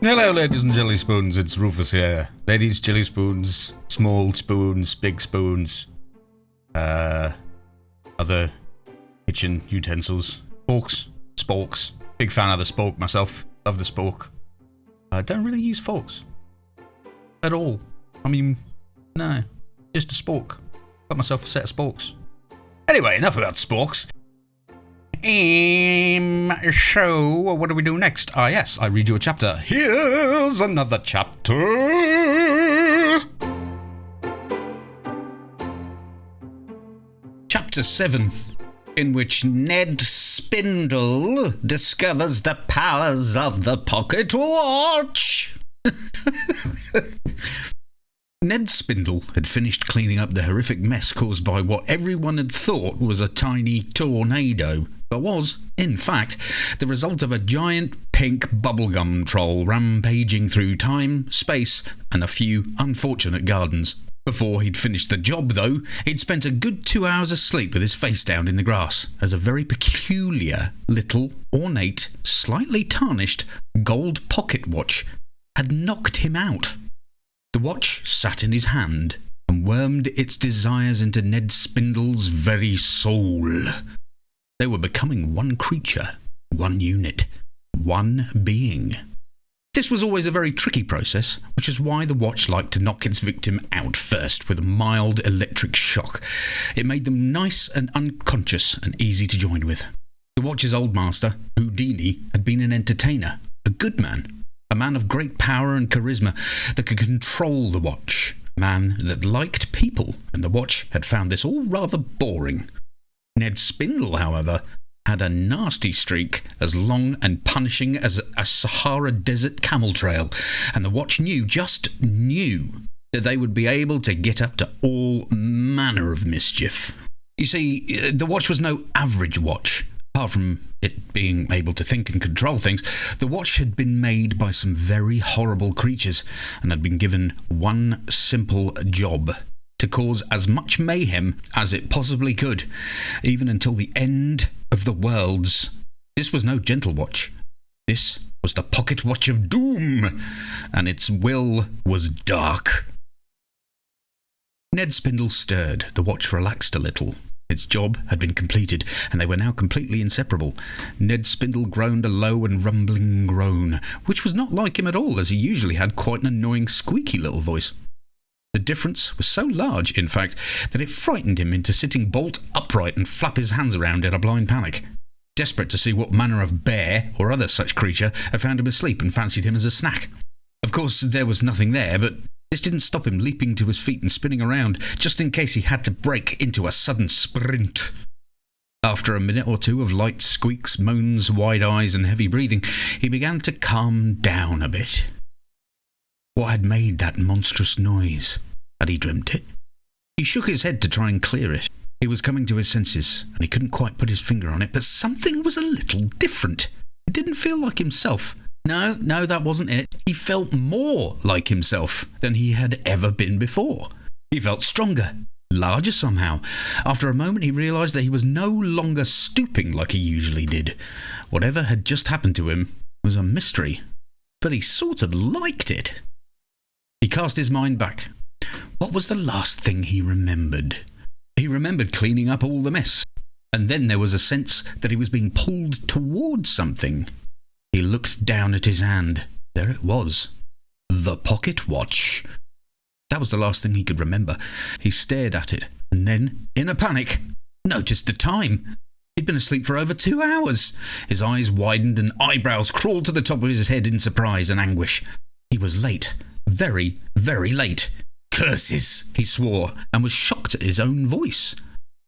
Hello, ladies and jelly spoons. It's Rufus here. Ladies, jelly spoons, small spoons, big spoons, other kitchen utensils, forks, sporks. Big fan of the spork myself. Love the spork. I don't really use forks at all. I mean, no, just a spork. Got myself a set of sporks. Anyway, enough about sporks. So, what do we do next? Ah, yes, I read you a chapter. Here's another chapter. Chapter 7, in which Ned Spindle discovers the powers of the pocket watch. Ned Spindle had finished cleaning up the horrific mess caused by what everyone had thought was a tiny tornado, but was, in fact, the result of a giant pink bubblegum troll rampaging through time, space, and a few unfortunate gardens. Before he'd finished the job, though, he'd spent a good 2 hours asleep with his face down in the grass, as a very peculiar, little, ornate, slightly tarnished, gold pocket watch had knocked him out. The watch sat in his hand and wormed its desires into Ned Spindle's very soul. They were becoming one creature, one unit, one being. This was always a very tricky process, which is why the watch liked to knock its victim out first with a mild electric shock. It made them nice and unconscious and easy to join with. The watch's old master, Houdini, had been an entertainer, a good man. A man of great power and charisma that could control the watch. A man that liked people, and the watch had found this all rather boring. Ned Spindle, however, had a nasty streak as long and punishing as a Sahara Desert camel trail, and the watch knew that they would be able to get up to all manner of mischief. You see, the watch was no average watch. Apart from it being able to think and control things, the watch had been made by some very horrible creatures and had been given one simple job: to cause as much mayhem as it possibly could, even until the end of the worlds. This was no gentle watch. This was the pocket watch of doom, and its will was dark. Ned Spindle stirred. The watch relaxed a little. Its job had been completed, and they were now completely inseparable. Ned Spindle groaned a low and rumbling groan, which was not like him at all, as he usually had quite an annoying squeaky little voice. The difference was so large, in fact, that it frightened him into sitting bolt upright and flap his hands around in a blind panic, desperate to see what manner of bear or other such creature had found him asleep and fancied him as a snack. Of course, there was nothing there, but this didn't stop him leaping to his feet and spinning around, just in case he had to break into a sudden sprint. After a minute or two of light squeaks, moans, wide eyes, and heavy breathing, he began to calm down a bit. What had made that monstrous noise? Had he dreamt it? He shook his head to try and clear it. He was coming to his senses, and he couldn't quite put his finger on it, but something was a little different. It didn't feel like himself. No, that wasn't it. He felt more like himself than he had ever been before. He felt stronger, larger somehow. After a moment, he realised that he was no longer stooping like he usually did. Whatever had just happened to him was a mystery, but he sort of liked it. He cast his mind back. What was the last thing he remembered? He remembered cleaning up all the mess, and then there was a sense that he was being pulled towards something. He looked down at his hand. There it was. The pocket watch. That was the last thing he could remember. He stared at it, and then, in a panic, noticed the time. He'd been asleep for over 2 hours. His eyes widened and eyebrows crawled to the top of his head in surprise and anguish. He was late. Very, very late. Curses, he swore, and was shocked at his own voice.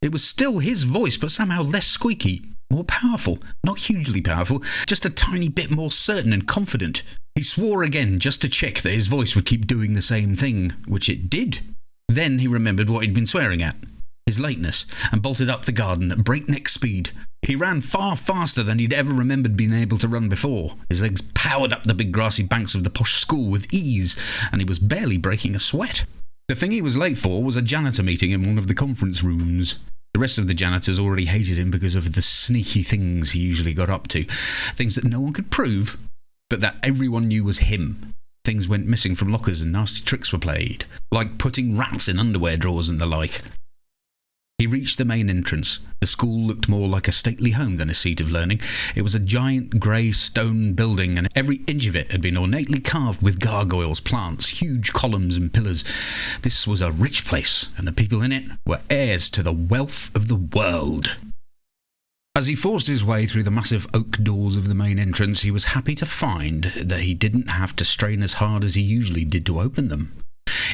It was still his voice, but somehow less squeaky, more powerful, not hugely powerful, just a tiny bit more certain and confident. He swore again just to check that his voice would keep doing the same thing, which it did. Then he remembered what he'd been swearing at, his lateness, and bolted up the garden at breakneck speed. He ran far faster than he'd ever remembered being able to run before. His legs powered up the big grassy banks of the posh school with ease, and he was barely breaking a sweat. The thing he was late for was a janitor meeting in one of the conference rooms. The rest of the janitors already hated him because of the sneaky things he usually got up to. Things that no one could prove, but that everyone knew was him. Things went missing from lockers and nasty tricks were played, like putting rats in underwear drawers and the like. He reached the main entrance. The school looked more like a stately home than a seat of learning. It was a giant grey stone building, and every inch of it had been ornately carved with gargoyles, plants, huge columns and pillars. This was a rich place, and the people in it were heirs to the wealth of the world. As he forced his way through the massive oak doors of the main entrance, he was happy to find that he didn't have to strain as hard as he usually did to open them.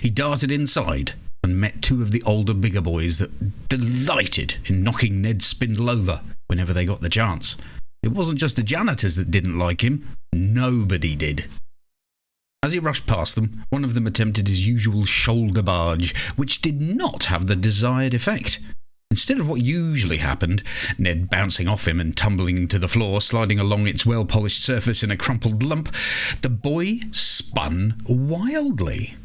He darted inside and met two of the older, bigger boys that delighted in knocking Ned Spindle over whenever they got the chance. It wasn't just the janitors that didn't like him. Nobody did. As he rushed past them, one of them attempted his usual shoulder barge, which did not have the desired effect. Instead of what usually happened, Ned bouncing off him and tumbling to the floor, sliding along its well-polished surface in a crumpled lump, the boy spun wildly.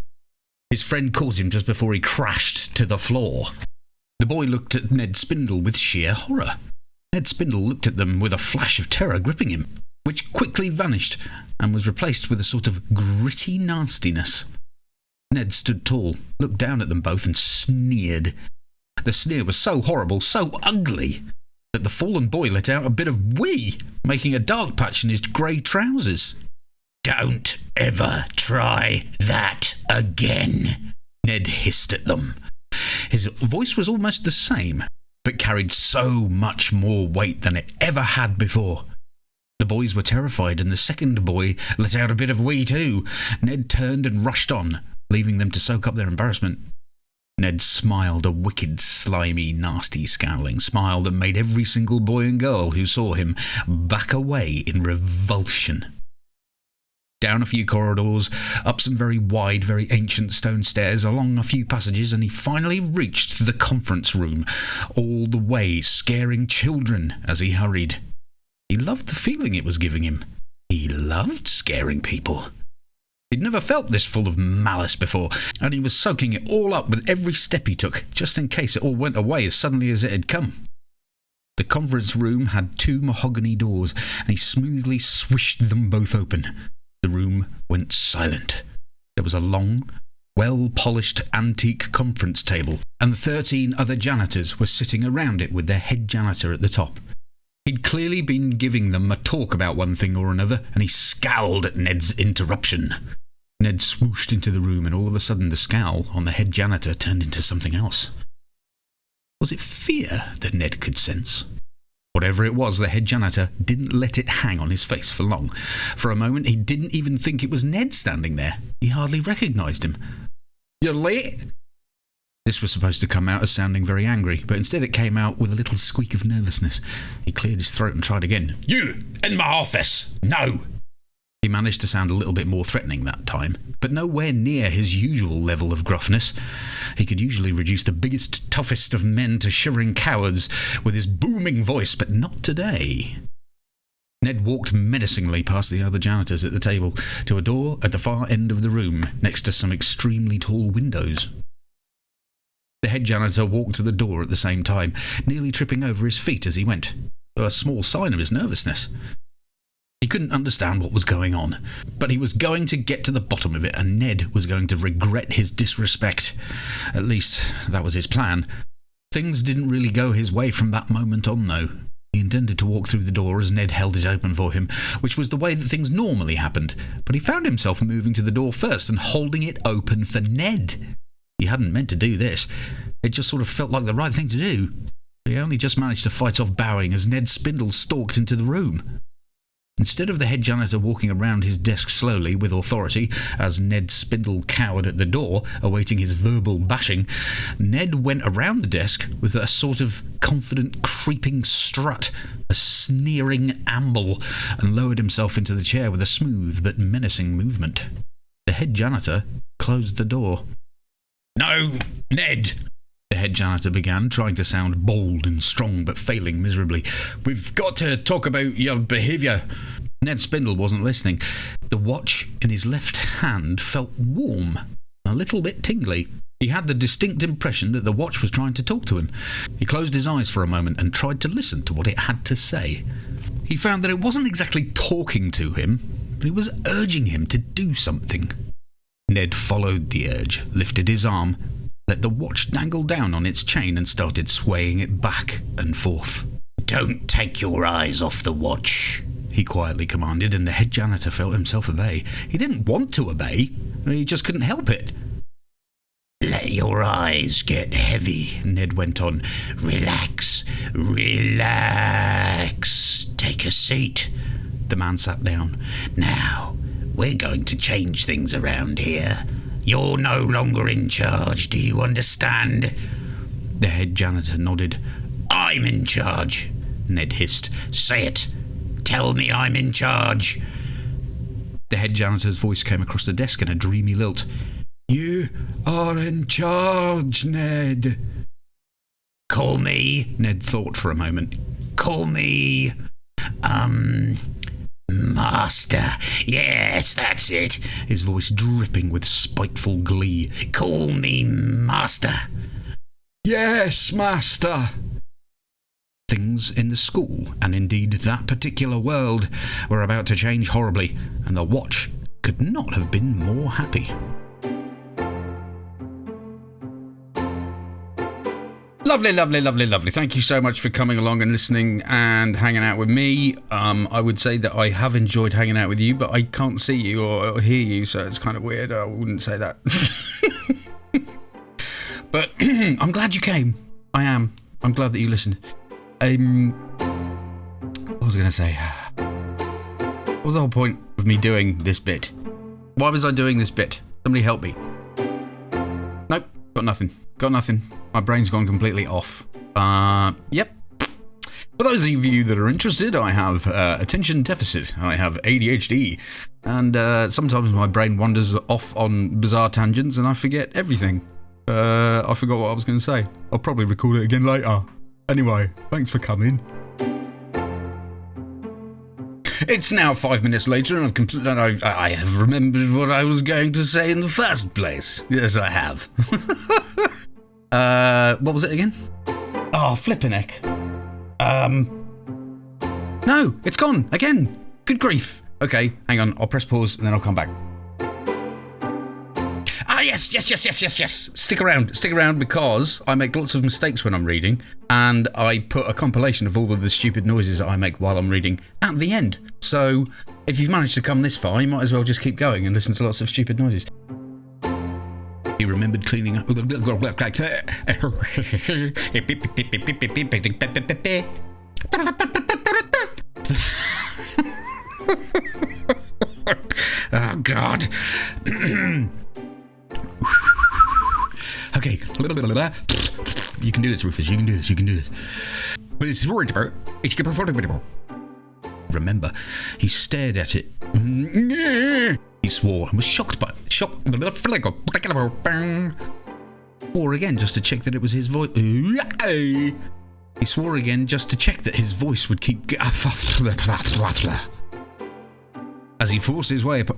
His friend caught him just before he crashed to the floor. The boy looked at Ned Spindle with sheer horror. Ned Spindle looked at them with a flash of terror gripping him, which quickly vanished and was replaced with a sort of gritty nastiness. Ned stood tall, looked down at them both and sneered. The sneer was so horrible, so ugly, that the fallen boy let out a bit of wee, making a dark patch in his grey trousers. "Don't ever try that again," Ned hissed at them. His voice was almost the same, but carried so much more weight than it ever had before. The boys were terrified, and the second boy let out a bit of wee too. Ned turned and rushed on, leaving them to soak up their embarrassment. Ned smiled a wicked, slimy, nasty, scowling smile that made every single boy and girl who saw him back away in revulsion. Down a few corridors, up some very wide, very ancient stone stairs, along a few passages, and he finally reached the conference room, all the way scaring children as he hurried. He loved the feeling it was giving him. He loved scaring people. He'd never felt this full of malice before, and he was soaking it all up with every step he took, just in case it all went away as suddenly as it had come. The conference room had 2 mahogany doors, and he smoothly swished them both open. The room went silent. There was a long, well-polished antique conference table, and 13 other janitors were sitting around it with their head janitor at the top. He'd clearly been giving them a talk about one thing or another, and he scowled at Ned's interruption. Ned swooshed into the room, and all of a sudden the scowl on the head janitor turned into something else. Was it fear that Ned could sense? Whatever it was, the head janitor didn't let it hang on his face for long. For a moment, he didn't even think it was Ned standing there. He hardly recognised him. "You're late?" This was supposed to come out as sounding very angry, but instead it came out with a little squeak of nervousness. He cleared his throat and tried again. "You, in my office! No!" He managed to sound a little bit more threatening that time, but nowhere near his usual level of gruffness. He could usually reduce the biggest, toughest of men to shivering cowards with his booming voice, but not today. Ned walked menacingly past the other janitors at the table to a door at the far end of the room, next to some extremely tall windows. The head janitor walked to the door at the same time, nearly tripping over his feet as he went, a small sign of his nervousness. He couldn't understand what was going on, but he was going to get to the bottom of it, and Ned was going to regret his disrespect. At least, that was his plan. Things didn't really go his way from that moment on, though. He intended to walk through the door as Ned held it open for him, which was the way that things normally happened, but he found himself moving to the door first and holding it open for Ned. He hadn't meant to do this. It just sort of felt like the right thing to do. He only just managed to fight off bowing as Ned Spindle stalked into the room. Instead of the head janitor walking around his desk slowly with authority, as Ned Spindle cowered at the door, awaiting his verbal bashing, Ned went around the desk with a sort of confident creeping strut, a sneering amble, and lowered himself into the chair with a smooth but menacing movement. The head janitor closed the door. "No, Ned," the head janitor began, trying to sound bold and strong, but failing miserably. "We've got to talk about your behaviour." Ned Spindle wasn't listening. The watch in his left hand felt warm, a little bit tingly. He had the distinct impression that the watch was trying to talk to him. He closed his eyes for a moment and tried to listen to what it had to say. He found that it wasn't exactly talking to him, but it was urging him to do something. Ned followed the urge, lifted his arm, let the watch dangle down on its chain and started swaying it back and forth. "Don't take your eyes off the watch," he quietly commanded, and the head janitor felt himself obey. He didn't want to obey, he just couldn't help it. "Let your eyes get heavy," Ned went on. "Relax, relax. Take a seat." The man sat down. "Now, we're going to change things around here. You're no longer in charge, do you understand?" The head janitor nodded. "I'm in charge," Ned hissed. "Say it. Tell me I'm in charge." The head janitor's voice came across the desk in a dreamy lilt. "You are in charge, Ned." "Call me," Ned thought for a moment. "Call me, Master. Yes, that's it." His voice dripping with spiteful glee. "Call me Master." "Yes, Master." Things in the school, and indeed that particular world, were about to change horribly, and the watch could not have been more happy. Lovely, lovely, lovely, lovely. Thank you so much for coming along and listening and hanging out with me. I would say that I have enjoyed hanging out with you, but I can't see you or hear you, so it's kind of weird. I wouldn't say that. But I'm glad you came. I am. I'm glad that you listened. What was I going to say? What was the whole point of me doing this bit? Why was I doing this bit? Somebody help me. Nope, got nothing. Got nothing. My brain's gone completely off. Yep. For those of you that are interested, I have attention deficit. I have ADHD. And sometimes my brain wanders off on bizarre tangents and I forget everything. I forgot what I was going to say. I'll probably record it again later. Anyway, thanks for coming. It's now 5 minutes later and I have remembered what I was going to say in the first place. Yes, I have. What was it again? Oh, flippin' heck. No, it's gone again. Good grief. Okay, hang on. I'll press pause and then I'll come back. Yes. Stick around because I make lots of mistakes when I'm reading, and I put a compilation of all of the stupid noises that I make while I'm reading at the end. So if you've managed to come this far, you might as well just keep going and listen to lots of stupid noises. He remembered cleaning up. Oh, God. Okay. You can do this, Rufus. You can do this. But it's worried about. Remember, he stared at it. He swore and was shocked. Swore again just to check that it was his voice. He swore again just to check that his voice would keep. As he forced his way up.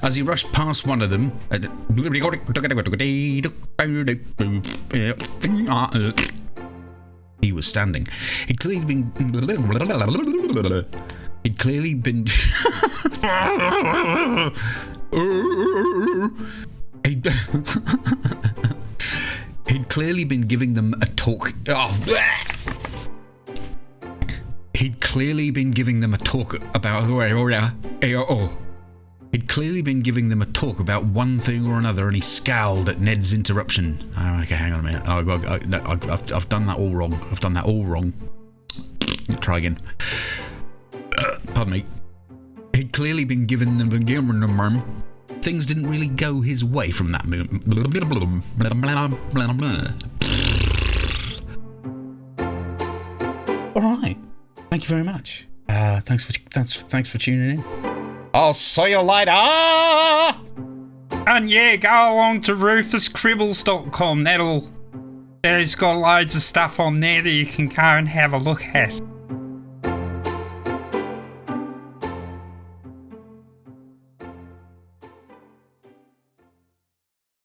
As he rushed past one of them, he was standing. He'd clearly been He'd clearly been giving them a talk. He'd clearly been giving them a talk about one thing or another, and he scowled at Ned's interruption. Oh, okay, hang on a minute. I've done that all wrong. Try again. Pardon me. He'd clearly been giving them things didn't really go his way from that moment. All right. Thank you very much. Thanks for tuning in. I'll see you later. And yeah, go along to rufuscribbles.com. There's got loads of stuff on there that you can go and have a look at.